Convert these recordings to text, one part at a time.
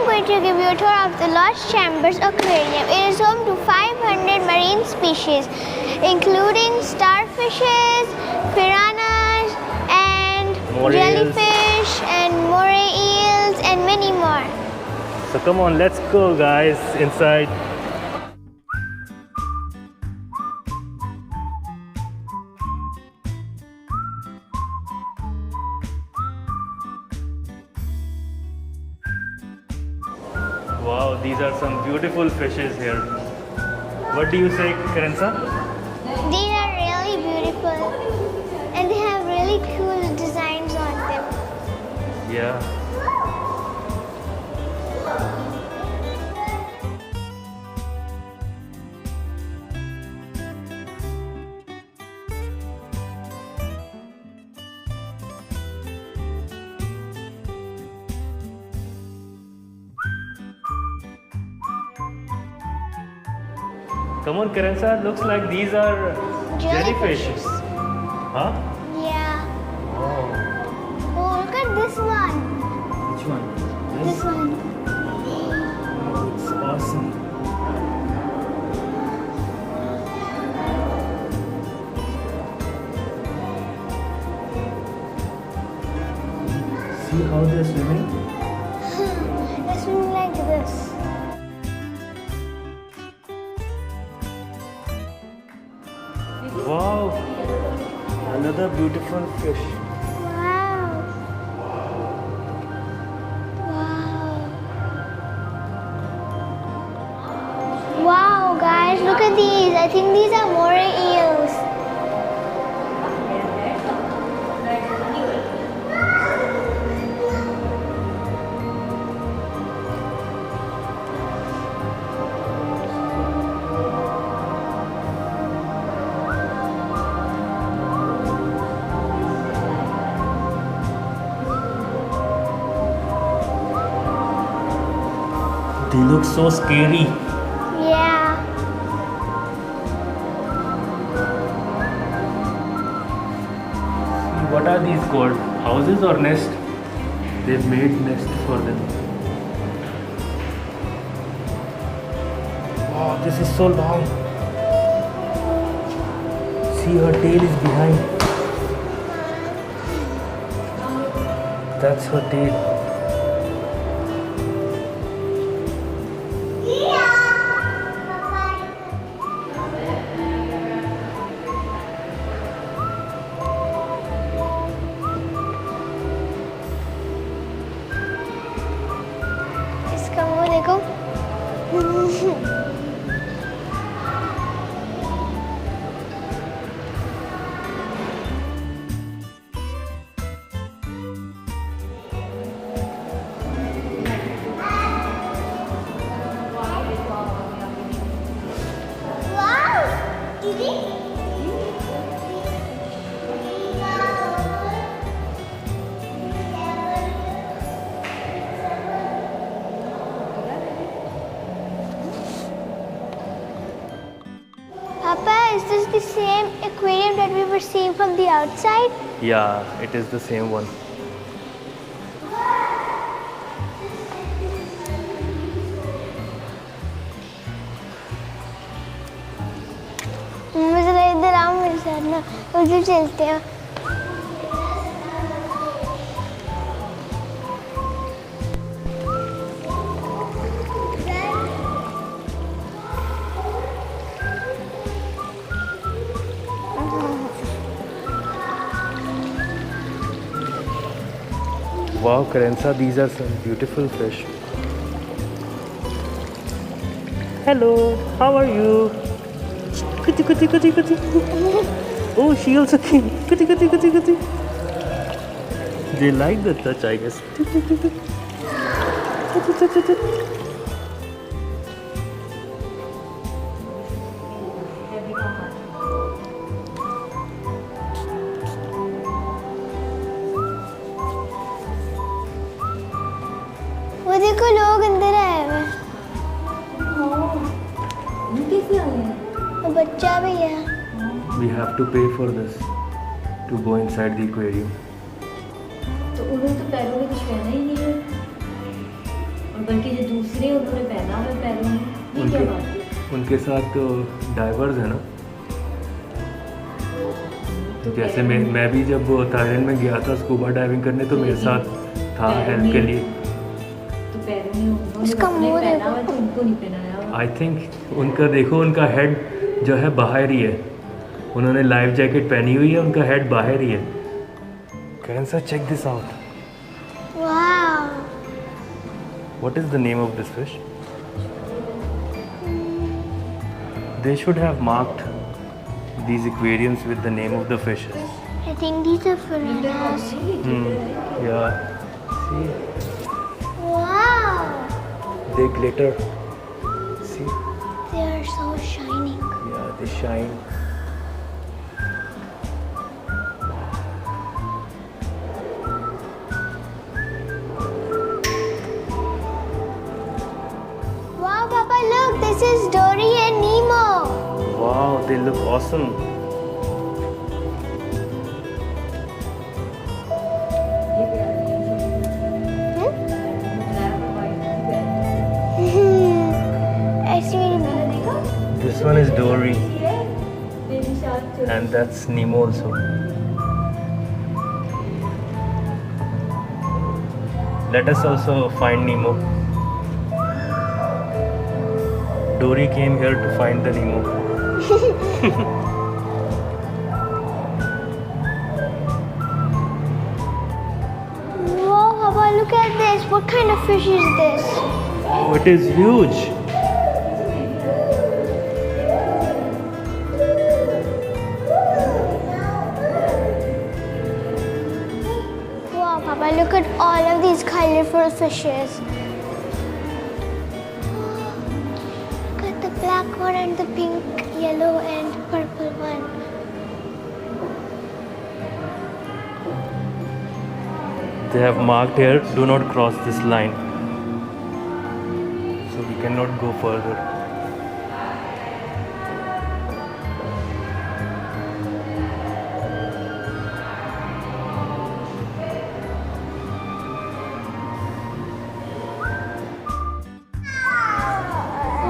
I'm going to give you a tour of the Lost Chambers Aquarium. It is home to 500 marine species, including starfishes, piranhas, and jellyfish, and moray eels, and many more. So come on, let's go guys inside. Wow, these are some beautiful fishes here. What do you say, Karensa? These are really beautiful, and they have really cool designs on them. Yeah. Come on, Karensa, looks like these are jellyfishes. Huh? Yeah. Wow. Oh, look at this one. Which one? This one. Oh, it's awesome. See how they're swimming? They swim like this. Wow, another beautiful fish. Wow. Wow. Wow, guys, look at these. I think these are moray eels. They look so scary. Yeah. See, what are these called? Houses or nest? They've made nest for them. Wow, this is so long. See, her tail is behind. That's her tail. इसका मुंह देखो. Papa, is this the same aquarium that we were seeing from the outside? Yeah, it is the same one. मुझे इधर आओ मेरे साथ ना, उधर चलते हैं. Wow, Karensa, these are some beautiful fish. Hello, how are you? Kuti, kuti, kuti, kuti. Oh, she also came. Kuti, kuti, kuti, kuti. They like the touch, I guess. वो देखो लोग अंदर आए हुए हैं. वो बच्चा भी है. We have to pay for this to go inside the aquarium. तो उन्हें तो पैरों में कुछ पहना ही नहीं है और बल्कि जो दूसरे उन्होंने पहना हुआ पैरों में, ये क्या बात है? उनके साथ तो डाइवर्स है ना। तो जैसे पैरों में- मैं भी जब थाईलैंड में गया था स्कूबा डाइविंग करने तो मेरे साथ था हेल्प के लिए। तो पैरों में उन्होंने इसका अपने मुंह पहना देखो। हुआ तो उनको नहीं पहनाया हुआ। आई थिंक उनका देखो, उनका हेड जो है बाहर ही है। उन्होंने लाइफ जैकेट पहनी हुई है, उनका हेड बाहर ही है। Karan sir, check this out. Wow. What is the name of this fish? They should have marked these aquariums with the name of the fishes. I think these are piranhas. Yeah. See, Wow. they glitter. See, They are so shining. yeah, they shine. Wow, Papa, look, this is Dory and Nemo. Wow, they look awesome. ये प्यारा है। Hmm? Black और white की प्यारी है। Actually, This one is Dory, ये baby shark जो and that's Nemo also. Let us also find Nemo. Dory came here to find the Nemo. wow, Papa, look at this. What kind of fish is this? Oh, it is huge. Wow, Papa, look at all of these colorful fishes. Look at the black one and the pink, yellow, and purple one. They have marked here, do not cross this line. So we cannot go further.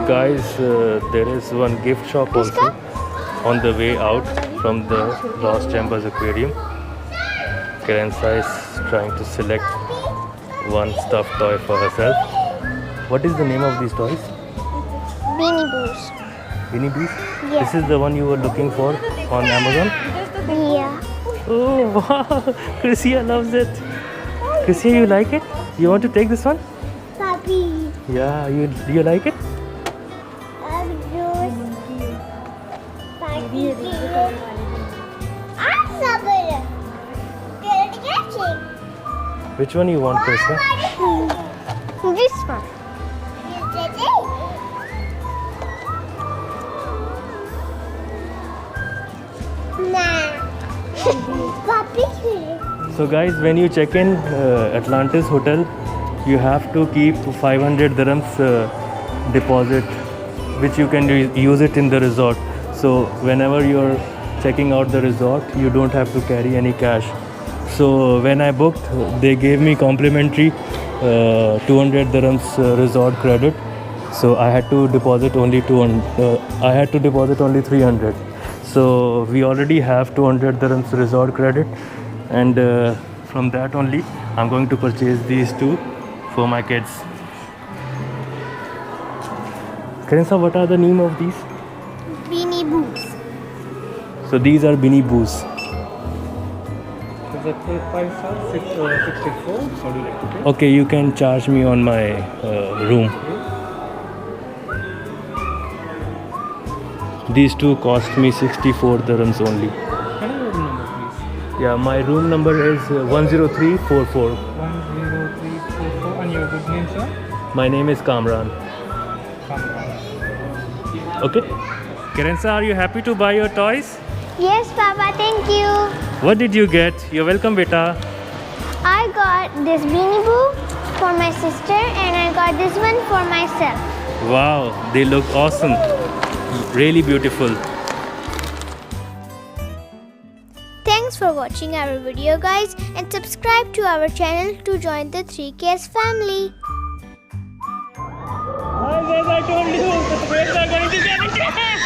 Guys, there is one gift shop also on the way out from the Lost Chambers Aquarium. Karensa is trying to select one stuffed toy for herself. What is the name of these toys? Beanie Boos. Beanie Bees? Yeah. This is the one you were looking for on Amazon? Yeah. Oh wow! Chrissia loves it. Chrissia, you like it? You want to take this one? Puppy. Yeah, you like it? Which one you want, Chrissia? This one. So guys, when you check in Atlantis Hotel, you have to keep 500 dirhams deposit, which you can use it in the resort. So whenever you're checking out the resort, you don't have to carry any cash. So when I booked, they gave me complimentary 200 dirhams resort credit. So I had to deposit only 300. So we already have 200 dirhams resort credit, and from that only I'm going to purchase these two for my kids. Karensa, what are the name of these? Beanie Boos. So these are Beanie Boos. Is it 64? How do you like to pay? Okay, you can charge me on my room. These two cost me 64 dirhams only. Can I have your room number, please? Yeah, my room number is 10344. 10344. And your good name, sir? My name is Kamran. Kamran. Okay. Karensa, are you happy to buy your toys? Yes, Papa, thank you. What did you get? You're welcome, beta. I got this Beanie Boo for my sister and I got this one for myself. Wow, they look awesome. Really beautiful. Thanks for watching our video, guys, and subscribe to our channel to join the 3KS family. Guys, as I told you, where we are going to get it.